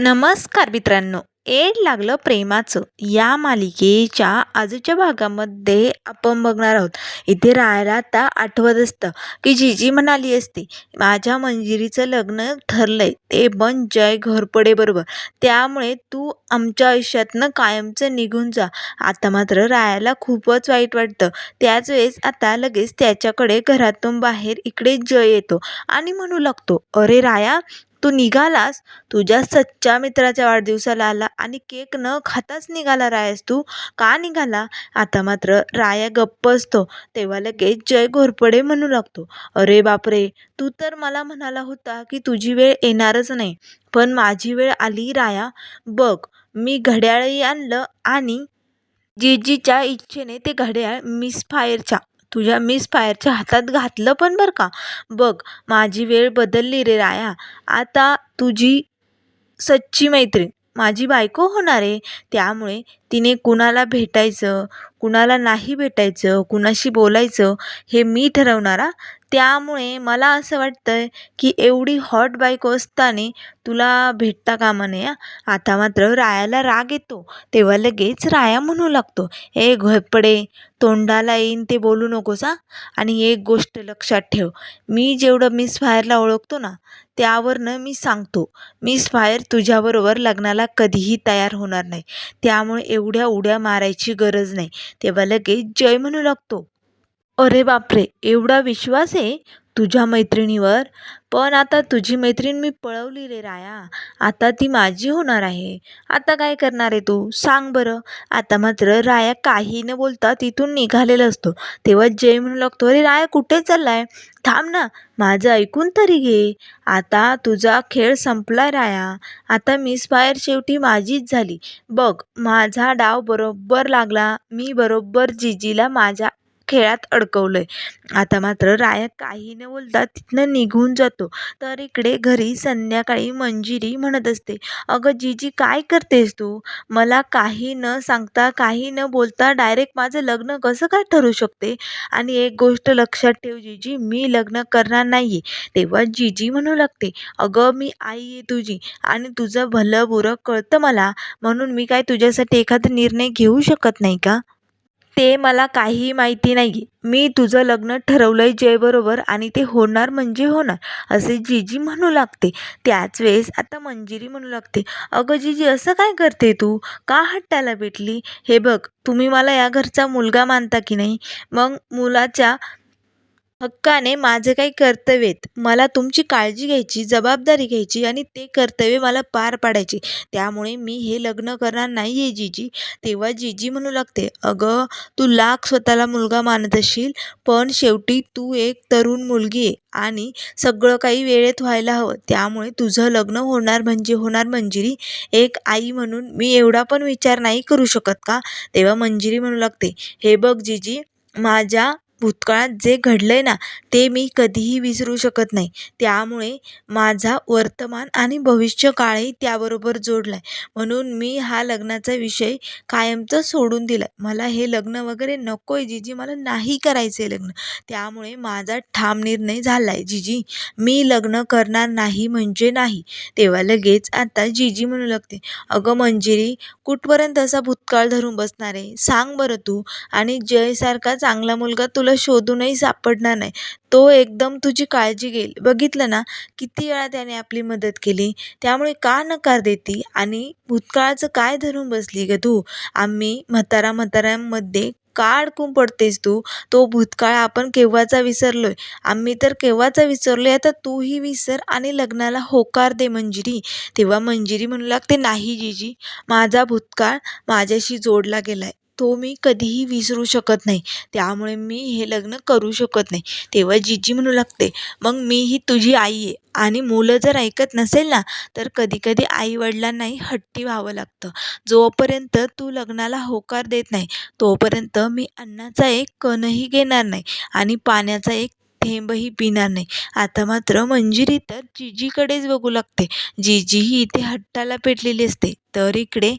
नमस्कार मित्रांनो. एड लागलं प्रेमाचं या मालिकेच्या आजच्या भागामध्ये आपण बघणार आहोत. इथे राहायला आता आठवत असतं की जीजी म्हणाली असती, माझ्या मंजिरीचं लग्न ठरलंय ते पण जय घोरपडे बरोबर, त्यामुळे तू आमच्या आयुष्यातनं कायमचं निघून जा. आता मात्र रायाला खूपच वाईट वाटतं. त्याच वेळेस आता लगेच त्याच्याकडे घरातून बाहेर इकडे जय येतो आणि म्हणू लागतो, अरे राया, तू निघालास? तुझ्या सच्च्या मित्राच्या वाढदिवसाला आला आणि केक न खाताच निघाला रायस तू? का निघाला? आता मात्र राया गप्प असतो. तेव्हा लगेच जय घोरपडे म्हणू लागतो, अरे बापरे, तू तर मला म्हणाला होता की तुझी वेळ येणारच नाही, पण माझी वेळ आली राया. बघ, मी घड्याळही आणलं आणि जीजीच्या इच्छेने ते घड्याळ तुझ्या मिस फायरच्या हातात घातलं पण बरं का. बघ, माझी वेळ बदलली रे राया. आता तुझी सच्ची मैत्रीण माझी बायको होणार आहे. त्यामुळे तिने कुणाला भेटायचं, कुणाला नाही भेटायचं, कुणाशी बोलायचं हे मी ठरवणार हां. त्यामुळे मला असं वाटतंय की एवढी हॉट बायको असताना तुला भेटता कामा नये हां. आता मात्र रायाला राग येतो. तेव्हा लगेच राया म्हणू लागतो, ए घोरपडे, तोंडाला येईन ते बोलू नकोस हां. आणि एक गोष्ट लक्षात ठेव, मी जेवढं मिस फायरला ओळखतो ना, त्यावरनं मी सांगतो, मिस फायर तुझ्याबरोबर लग्नाला कधीही तयार होणार नाही. त्यामुळे एवढ्या उड्या मारायची गरज नाही. तेव्हा लगेच जय म्हणू लागतो, अरे बापरे! एवढा विश्वास आहे तुझ्या मैत्रिणीवर? पण आता तुझी मैत्रीण मी पळवली रे राया. आता ती माझी होणार आहे. आता काय करणार आहे तू? सांग बरं. आता मात्र राया काही न बोलता तिथून निघालेला असतो. तेव्हा जय म्हणू लागतो, अरे राया, कुठे चाललाय? थांब ना, माझं ऐकून तरी घे. आता तुझा खेळ संपलाय राया. आता मिस फायर शेवटी माझीच झाली. बघ, माझा डाव बरोबर लागला. मी बरोबर जीजीला माझ्या खेळात अडकवलंय. आता मात्र राया काही न बोलता तिथनं निघून जातो. तर इकडे घरी संध्याकाळी मंजिरी म्हणत असते, अगं जीजी, काय करतेस तू? मला काही न सांगता, काही न बोलता डायरेक्ट माझं लग्न कसं काय ठरू शकते? आणि एक गोष्ट लक्षात ठेव जीजी, मी लग्न करणार नाहीये. तेव्हा जीजी म्हणू लागते, अगं मी आई आहे तुझी आणि तुझं भलं बुरं कळतं मला, म्हणून मी काय तुझ्यासाठी एखादा निर्णय घेऊ शकत नाही का? ते मला काही माहिती नाही. मी तुझं लग्न ठरवलंय जयबरोबर आणि ते होणार म्हणजे होणार, असे जीजी म्हणू लागते. त्याच वेळेस आता मंजिरी म्हणू लागते, अगं जीजी, असं काय करते तू? का हट्टाला पेटली? हे बघ, तुम्ही मला या घरचा मुलगा मानता की नाही? मग मुलाच्या हक्काने माझे काही कर्तव्य आहेत. मला तुमची काळजी घ्यायची, जबाबदारी घ्यायची आणि ते कर्तव्य मला पार पाडायचे. त्यामुळे मी हे लग्न करणार नाही आहे जीजी. तेव्हा जीजी म्हणू लागते, अगं, तू लाख स्वतःला मुलगा मानत असशील, पण शेवटी तू एक तरुण मुलगी आहे आणि सगळं काही वेळेत व्हायला हवं. त्यामुळे तुझं लग्न होणार म्हणजे होणार मंजिरी. एक आई म्हणून मी एवढा पण विचार नाही करू शकत का? तेव्हा मंजिरी म्हणू लागते, हे बघ जीजी, माझ्या भूतकाळात जे घडलंय ना, ते मी कधीही विसरू शकत नाही. त्यामुळे माझा वर्तमान आणि भविष्यकाळही त्याबरोबर जोडलाय. म्हणून मी हा लग्नाचा विषय कायमचा सोडून दिलाय. मला हे लग्न वगैरे नकोय जीजी, मला नाही करायचंय लग्न. त्यामुळे माझा ठाम निर्णय झालाय जीजी, मी लग्न करणार नाही म्हणजे नाही. तेव्हा लगेच आता जीजी म्हणू लागते, अगं मंजिरी, कुठपर्यंत असा भूतकाळ धरून बसणार आहे? सांग बरं तू. आणि जयसारखा चांगला मुलगा तुला शोधूनही सापडणार नाही. तो एकदम तुझी काळजी घेईल. बघितलं ना, किती वेळा त्याने आपली मदत केली. त्यामुळे का नकार देती? आणि भूतकाळाचं काय धरून बसली गं तू? आम्ही म्हाताऱ्यामध्ये का अडकून पडतेस तू? तो भूतकाळ आपण केव्हाचा विसरलोय. आम्ही तर केव्हाचा विसरलोय. आता तूही विसर आणि लग्नाला होकार दे मंजिरी. तेव्हा मंजिरी म्हणू लागते, नाही जीजी, माझा भूतकाळ माझ्याशी जोडला गेलाय. तो मी कधीही विसरू शकत नाही. त्यामुळे मी हे लग्न करू शकत नाही. तेव्हा जीजी म्हणू लागते, मग मीही तुझी आई आहे आणि मुलं जर ऐकत नसेल ना, तर कधी-कधी आई-वडिलांनाही हट्टी व्हावं लागतं. जोपर्यंत तू लग्नाला होकार देत नाही, तोपर्यंत मी अन्नाचा एक कणही घेणार नाही आणि पाण्याचा एक थेंबही पिणार नाही. आता मात्र मंजिरी तर जीजीकडेच बघू लागते. जीजीही इथे हट्टाला पेटलेली असते. तर इकडे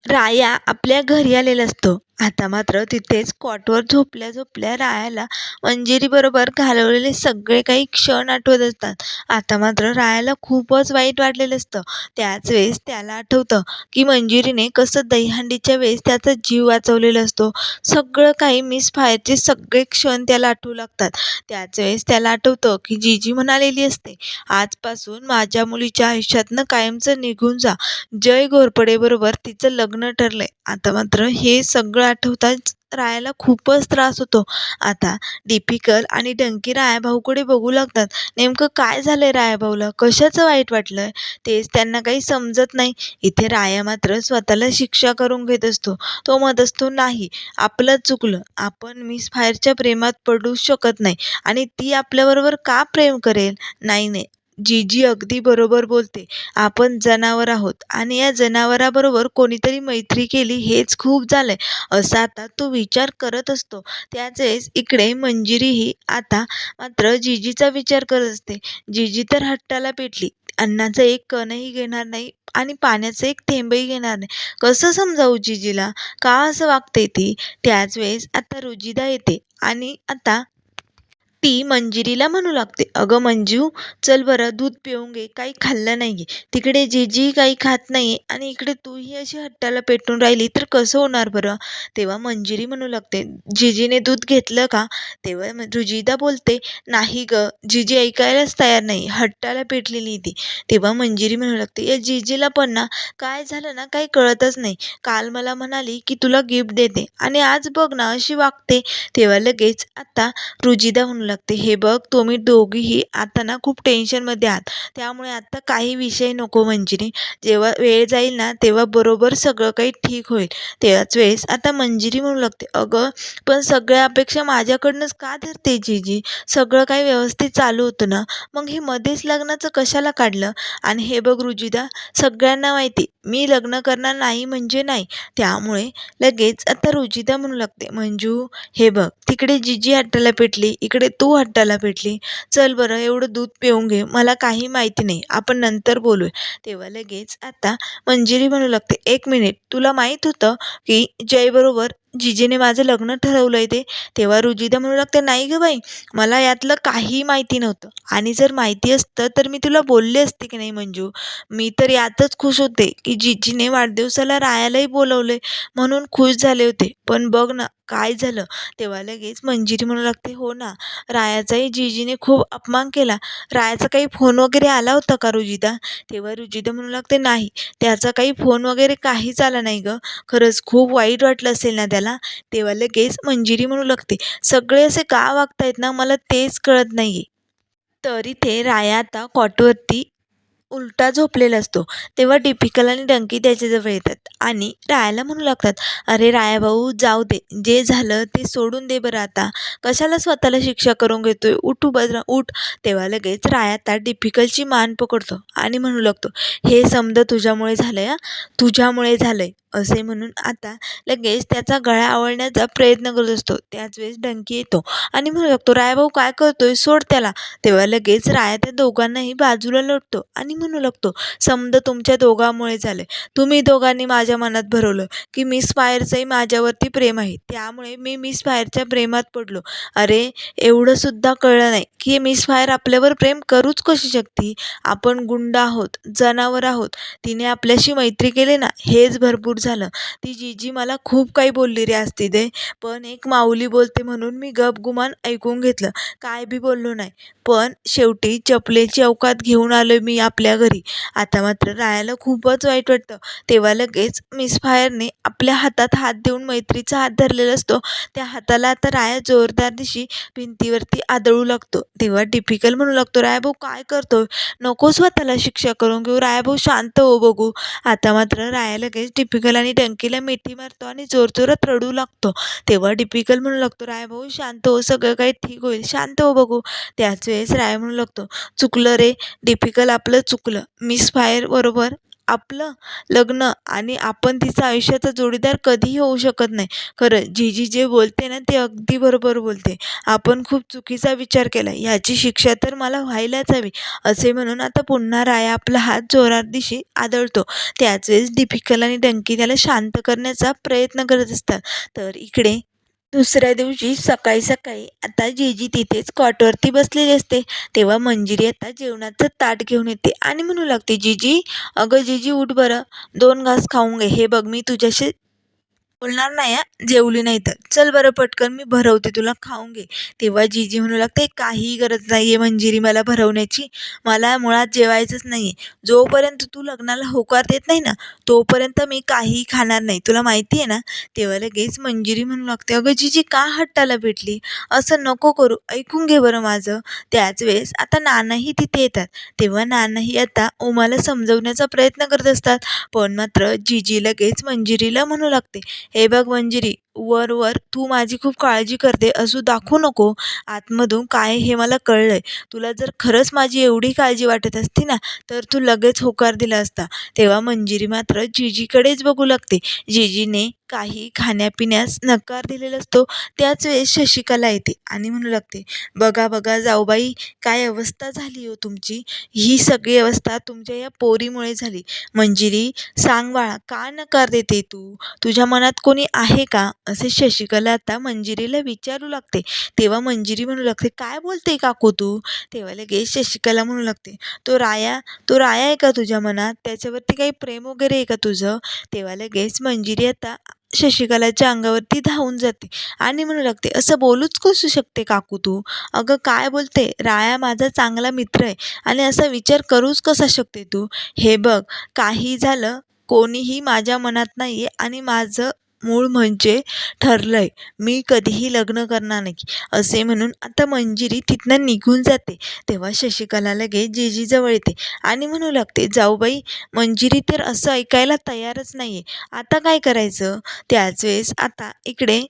राया आपल्या घरी आलेला असतो आता मात्र तिथेच कॉटवर झोपल्या झोपल्या रायाला मंजिरीबरोबर घालवलेले सगळे काही क्षण आठवत असतात. आता मात्र रायाला खूपच वाईट वाटलेलं असतं. त्याच वेळेस त्याला आठवतं की मंजिरीने कसं दहीहंडीच्या वेळेस त्याचा जीव वाचवलेला असतो. सगळं काही मिस फायरचे सगळे क्षण त्याला आठवू लागतात. त्याच वेळेस त्याला आठवतं की जीजी म्हणालेली असते, आजपासून माझ्या मुलीच्या आयुष्यातनं कायमचं निघून जा. जय घोरपडेबरोबर तिचं लग्न ठरलंय. आता मात्र हे सगळं आठवताच रायाला खूपच त्रास होतो. आता दीपिकल आणि डंकी रायाभाऊकडे बघू लागतात. नेमकं काय झालंय रायाभाऊला? कशाचं वाईट वाटलंय? तेच त्यांना काही समजत नाही. इथे राया मात्र स्वतःला शिक्षा करून घेत असतो. तो म्हणत असतो, नाही, आपलं चुकलं. आपण मिस फायरच्या प्रेमात पडू शकत नाही आणि ती आपल्याबरोबर का प्रेम करेल? नाही, नाही. जीजी अगदी बरोबर बोलते. आपण जनावर आहोत आणि या जनावराबरोबर कोणीतरी मैत्री केली हेच खूप झालंय, असा आता तो विचार करत असतो. त्याच वेळेस इकडे मंजिरीही आता मात्र जीजीचा विचार करत असते. जीजी तर हट्टाला पेटली. अन्नाचा एक कणही घेणार नाही आणि पाण्याचा एक थेंबही घेणार नाही. कसं समजावू जीजीला? का असं वागते ती? त्याच वेळेस आता रुजिदा येते आणि आता ती मंजिरीला म्हणू लागते, अगं मंजू, चल बरं दूध पिऊन घे, काही खाल्लं नाहीये. तिकडे जीजी काही खात नाहीये आणि इकडे तूही अशी हट्टाला पेटून राहिली तर कसं होणार बरं? तेव्हा मंजिरी म्हणू लागते, जीजीने दूध घेतलं का? तेव्हा रुजिदा बोलते, नाही गं, जीजी ऐकायलाच तयार नाही, हट्टाला पेटलेली ती. तेव्हा मंजिरी म्हणू लागते, या जीजीला पण ना काय झालं ना काही कळतच नाही. काल मला म्हणाली की तुला गिफ्ट देते आणि आज बघ ना अशी वागते. तेव्हा लगेच आता रुजिदा म्हणू लागते, हे बघ तुम्ही दोघीही आता ना खूप टेन्शनमध्ये आहात. त्यामुळे आत्ता काही विषय नको मंजिरी. जेव्हा वेळ जाईल ना तेव्हा बरोबर सगळं काही ठीक होईल. त्याच वेळेस आता मंजिरी म्हणू लागते, अगं पण सगळ्या अपेक्षा माझ्याकडनंच का धरते जीजी? सगळं काही व्यवस्थित चालू होतं ना, मग हे मध्येच लग्नाचं कशाला काढलं? आणि हे बघ रुजिदा, सगळ्यांना माहिती मी लग्न करणार नाही म्हणजे नाही. त्यामुळे लगेच आता रुजिदा म्हणू लागते, मंजू, हे बघ, तिकडे जीजी हट्टाला पेटली, इकडे तू हट्टाला पेटली. चल बरं एवढं दूध पिऊन घे. मला काही माहिती नाही. आपण नंतर बोलूया. तेव्हा लगेच आता मंजिरी म्हणू लागते, एक मिनिट, तुला माहीत होतं की जयबरोबर जीजीने माझं लग्न ठरवलंय ते? तेव्हा रुजिदा म्हणू लागते, नाही गं बाई, मला यातलं काही माहिती नव्हतं आणि जर माहिती असतं तर मी तुला बोलले असते की नाही मंजू. मी तर यातच खुश होते की जीजीने वाढदिवसाला रायालाही बोलवले म्हणून खुश झाले होते. पण बघ ना काय झालं. तेव्हा लगेच मंजिरी म्हणू लागते, हो ना, रायाचाही जीजीने खूप अपमान केला. रायाचा काही फोन वगैरे आला होता का रुजिदा? तेव्हा रुजिदा म्हणू लागते, नाही, त्याचा काही फोन वगैरे काहीच आला नाही गं. खरंच खूप वाईट वाटलं असेल ना त्याला? तेव्हा लगेच मंजिरी म्हणू लागते, सगळे असे का वागतायत ना मला तेच कळत नाहीये. तर इथे राया आता कॉटवरती उलटा झोपलेला असतो. तेव्हा दीपिका आणि डंकी त्याच्याजवळ येतात आणि रायाला म्हणू लागतात, अरे राया भाऊ, जाऊ दे, जे झालं ते सोडून दे बरं आता. कशाला स्वतःला शिक्षा करून घेतोय? उठ बरं, उठ. तेव्हा लगेच राया आता दीपिकाची मान पकडतो आणि म्हणू लागतो, हे समजा तुझ्यामुळे झालंय हां, तुझ्यामुळे झालंय, असे म्हणून आता लगेच त्याचा गळा आवळण्याचा प्रयत्न करत असतो. त्याच वेळेस डंकी येतो आणि म्हणू लागतो, राया भाऊ काय करतोय? सोड त्याला. तेव्हा लगेच राया त्या दोघांनाही बाजूला लोटतो आणि म्हणू लागतो, समद तुमच्या दोघांमुळे झालंय. तुम्ही दोघांनी माझ्या मनात भरवलं की मिस फायरचंही माझ्यावरती प्रेम आहे, त्यामुळे मी मिस फायरच्या प्रेमात पडलो. अरे एवढं सुद्धा कळलं नाही की मिस फायर आपल्यावर प्रेम करूच कशी शकते? आपण गुंड आहोत, जनावर आहोत. तिने आपल्याशी मैत्री केली ना, हेच भरपूर झालं. ती जीजी मला खूप काही बोलली रे असती ते, पण एक माऊली बोलते म्हणून मी गपगुमान ऐकून घेतलं, काय बी बोललो नाही. पण शेवटी चपलेची औकात घेऊन आलोय मी आपल्या घरी. आता मात्र रायाला खूपच वाईट वाटतं. तेव्हा लगेच मिस फायरने आपल्या हातात हात देऊन मैत्रीचा हात धरलेला असतो. त्या हाताला आता राया जोरदार दिशी भिंतीवरती आदळू लागतो. तेव्हा डिफिकल्ट म्हणू लागतो, रायाभाऊ काय करतोय? नको स्वतःला शिक्षा करून घेऊ. रायाभाऊ शांत हो बघू. आता मात्र राया लगेच डिफिकल्ट आणि डंकीला मिठी मारतो आणि जोरजोरात रडू लागतो. तेव्हा डिफिकल्ट म्हणू लागतो, रायाभाऊ शांत हो, सगळं काही ठीक होईल, शांत हो बघू. त्याच वेळेस राया म्हणू लागतो, चुकलं रे डिफिकल्ट, आपलं चुकलं. मिस फायर बरोबर आपलं लग्न आणि आपण तिचा आयुष्याचा जोडीदार कधीही होऊ शकत नाही. खरं जीजी जे बोलते ना ते अगदी बरोबर बोलते. आपण खूप चुकीचा विचार केला. याची शिक्षा तर मला व्हायलाच हवी. असे म्हणून आता पुन्हा राया आपला हात जोरात दिशी आदळतो. त्याच वेळेस दीपिका आणि डंकी त्याला शांत करण्याचा प्रयत्न करत असतात. तर इकडे दुसऱ्या दिवशी सकाळी सकाळी आता जीजी तिथेच कॉटवरती बसलेली असते. तेव्हा मंजिरी आता जेवणाचं ताट घेऊन येते आणि म्हणू लागते, जीजी, अगं जीजी उठ बरं, 2 घास खाऊन घे. हे बघ मी तुझ्याशी बोलणार नाही हां, जेवली नाही तर. चल बरं पटकन मी भरवते तुला, खाऊन घे. तेव्हा जीजी म्हणू लागते, काही गरज नाही आहे मंजिरी मला भरवण्याची. मला मुळात जेवायचंच नाही आहे. जोपर्यंत तू लग्नाला होकार देत नाही ना, तोपर्यंत मी काहीही खाणार नाही. तुला माहिती आहे ना? तेव्हा लगेच मंजिरी म्हणू लागते, अगं जीजी का हट्टाला पेटली? असं नको करू. ऐकून घे बरं माझं. त्याच वेळेस आता नानाही तिथे येतात. तेव्हा नानाही आता उमाला समजवण्याचा प्रयत्न करत असतात. पण मात्र जीजी लगेच मंजिरीला म्हणू लागते, हे बघ मंजिरी, वर तू माझी खूप काळजी करते असं दाखवू नको. आतमधून काय हे मला कळलंय. तुला जर खरंच माझी एवढी काळजी वाटत असती ना, तर तू लगेच होकार दिला असता. तेव्हा मंजिरी मात्र जीजीकडेच बघू लागते. जीजीने काही खाण्यापिण्यास नकार दिलेला असतो. त्याच वेळेस शशिकला येते आणि म्हणू लागते, बघा बघा जाऊबाई, काय अवस्था झाली हो तुमची. ही सगळी अवस्था तुमच्या या पोरीमुळे झाली. मंजिरी, सांग बाळा, का नकार देते तू? तुझ्या मनात कोणी आहे का? असे शशिकला आता मंजिरीला विचारू लागते. तेव्हा मंजिरी म्हणू लागते, काय बोलते काकू तू? तेव्हा लगेच शशिकला म्हणू लागते, तो राया आहे का तुझ्या मनात? त्याच्यावरती काही प्रेम वगैरे आहे का तुझं? तेव्हा लगेच मंजिरी आता शशिकलाच्या अंगावरती धावून जाते आणि म्हणू लागते, असं बोलूच कसू शकते काकू तू? अगं काय बोलते? राया माझा चांगला मित्र आहे आणि असा विचार करूच कसा शकते तू? हे बघ, काही झालं, कोणीही माझ्या मनात नाही आहे आणि माझं मूळ म्हणजे ठरलंय, मी कधीही लग्न करणार नाही. असे म्हणून आता मंजिरी तिथनं निघून जाते. तेव्हा शशिकला लगेच जीजीजवळ येते आणि म्हणू लागते, जाऊबाई, मंजिरी तर असं ऐकायला तयारच नाही आहे. आता काय करायचं? त्याच वेळेस आता इकडे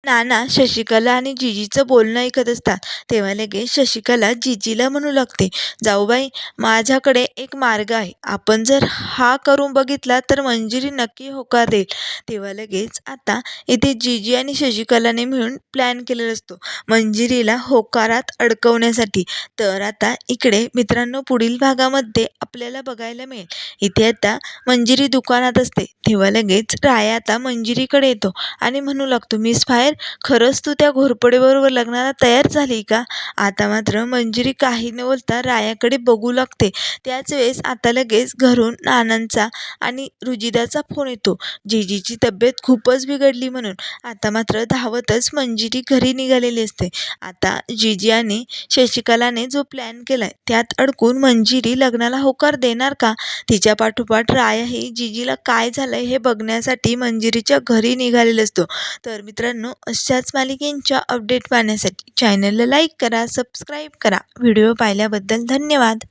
नाना शशिकला आणि जीजीचं बोलणं ऐकत असतात. तेव्हा लगेच शशिकला जीजीला म्हणू लागते, जाऊबाई, माझ्याकडे एक मार्ग आहे. आपण जर हा करून बघितला तर मंजिरी नक्की होकार देईल. तेव्हा लगेच आता इथे जीजी आणि शशिकलाने मिळून प्लॅन केलेला असतो मंजिरीला होकारात अडकवण्यासाठी. तर आता इकडे मित्रांनो पुढील भागामध्ये आपल्याला बघायला मिळेल. इथे आता मंजिरी दुकानात असते. तेव्हा लगेच राया आता मंजिरीकडे येतो आणि म्हणू लागतो, मिस फायर, खरंच तू त्या घोरपडेबरोबर लग्नाला तयार झाली का? आता मात्र मंजिरी काही न बोलता रायाकडे बघू लागते. त्याच वेळेस आता लगेच घरून नानांचा आणि रुजिदाचा फोन येतो. जीजीची तब्येत खूपच बिघडली म्हणून. आता मात्र धावतच मंजिरी घरी निघालेली असते. आता जीजी आणि शशिकलाने जो प्लॅन केलाय त्यात अडकून मंजिरी लग्नाला होकार देणार का? तिच्या पाठोपाठ रायाही जीजीला काय झालंय हे बघण्यासाठी मंजिरीच्या घरी निघालेला असतो. तर मित्रांनो, अशाच मालिकेंच्या अपडेट पाहण्यासाठी चॅनलला लाईक करा, सबस्क्राईब करा. व्हिडिओ पाहिल्याबद्दल धन्यवाद.